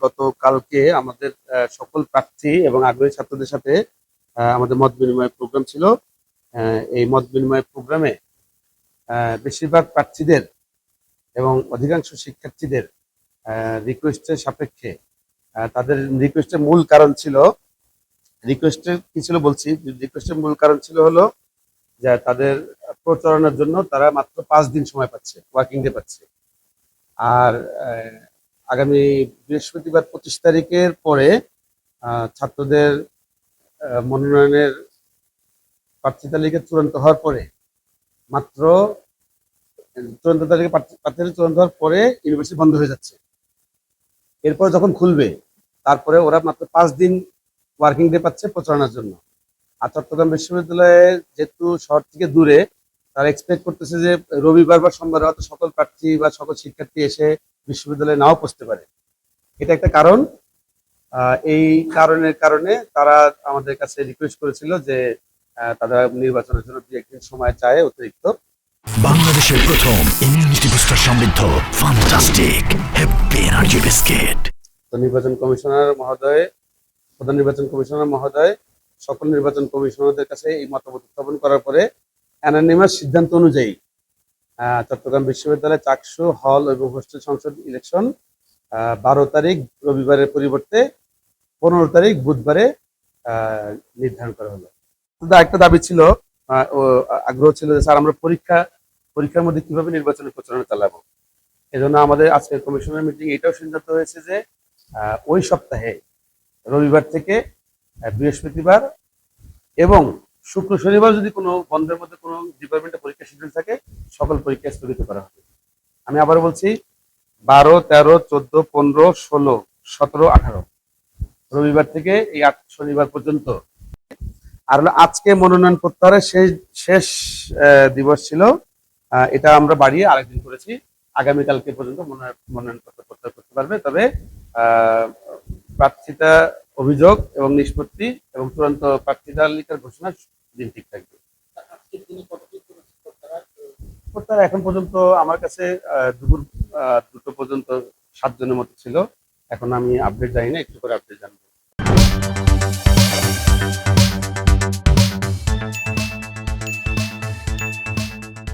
গতকালকে আমাদের সকল প্রার্থী এবং আগ্রহী ছাত্রদের সাথে আমাদের মত বিনিময় প্রোগ্রাম ছিল। এই মত বিনিময় প্রোগ্রামে বেশিরভাগ প্রার্থীদের এবং অধিকাংশ শিক্ষার্থীদের রিকোয়েস্টের সাপেক্ষে তাদের রিকোয়েস্টের মূল কারণ ছিল, রিকোয়েস্টের কি ছিল বলছি, রিকোয়েস্টের মূল কারণ ছিল হলো যে তাদের প্রচারণার জন্য তারা মাত্র 5 দিন সময় পাচ্ছে, ওয়ার্কিং ডে পাচ্ছে। আর আগামী বৃহস্পতিবার 25 তারিখের পরে ছাত্রদের মনোনয়নের প্রার্থী তালিকা চূড়ান্ত হওয়ার পরে মাত্র চূড়ান্ত তালিকা প্রার্থী চূড়ান্ত হওয়ার পরে ইউনিভার্সিটি বন্ধ হয়ে যাচ্ছে। এরপর যখন খুলবে তারপরে ওরা মাত্র 5 দিন ওয়ার্কিং ডে পাচ্ছে প্রচারণার জন্য। আর চট্টগ্রাম বিশ্ববিদ্যালয়ে যেহেতু শহর থেকে দূরে, তারা এক্সপেক্ট করতেছে যে রবিবার বা সোমবার হয়তো সকল প্রার্থী বা সকল শিক্ষার্থী এসে বিশ্ববিদ্যালয়ে নাও পৌঁছতে পারে। এটা একটা কারণ। এই কারণের কারণে তারা আমাদের কাছে রিকোয়েস্ট করেছিল যে তারা নির্বাচনের জন্য 2-1 দিন সময় চায় অতিরিক্ত। বাংলাদেশের প্রথম ইমিউনিটি বুস্টার সমৃদ্ধ ফ্যান্টাস্টিক হ্যাপি এনার্জি বিস্কিট। তো নির্বাচন কমিশনার মহোদয়, প্রধান নির্বাচন কমিশনার মহোদয় সকল নির্বাচন কমিশনারদের কাছে এই মতামত উত্থাপন করার পরে অ্যানোনিমাস সিদ্ধান্ত অনুযায়ী চট্টগ্রাম বিশ্ববিদ্যালয় চাকসু হল এবং হোস্টেল সংসদ ইলেকশন 12 তারিখ রবিবারের পরিবর্তে 15 তারিখ বুধবারে নির্ধারণ করা হলো। একটা দাবি ছিল, আগ্রহ ছিল যে স্যার আমরা পরীক্ষার মধ্যে কিভাবে নির্বাচনের প্রচারণা চালাবো। এজন্য আমাদের আজকের কমিশনের মিটিং এটাও সিদ্ধান্ত হয়েছে যে ওই সপ্তাহে রবিবার থেকে বৃহস্পতিবার এবং শুক্র শনিবার যদি কোনো বন্ধের মধ্যে কোনো ডিপার্টমেন্টে পরীক্ষা শিডিউল থাকে, সকল পরীক্ষা স্থগিত করা হবে। আমি আবার বলছি, 12, 13, 14, 15, 16, 17, 18 রবিবার থেকে এই 8 শনিবার পর্যন্ত। আর হলো আজকে মনোনয়ন প্রত্যাহারের শেষ দিবস ছিল, এটা আমরা বাড়িয়ে আরেকদিন করেছি। আগামীকালকে পর্যন্ত মনোনয়ন পত্র প্রত্যাহার করতে পারবে। তবে প্রার্থিতা অভিযোগ এবং নিষ্পত্তি এবং চূড়ান্ত প্রার্থী তালিকার ঘোষণার দিন ঠিক থাকবে। প্রত্যাহার এখন পর্যন্ত আমার কাছে দুপুর 2টো পর্যন্ত 7 জনের মতো ছিল। এখন আমি আপডেট জানি না, একটু করে আপডেট জানবো।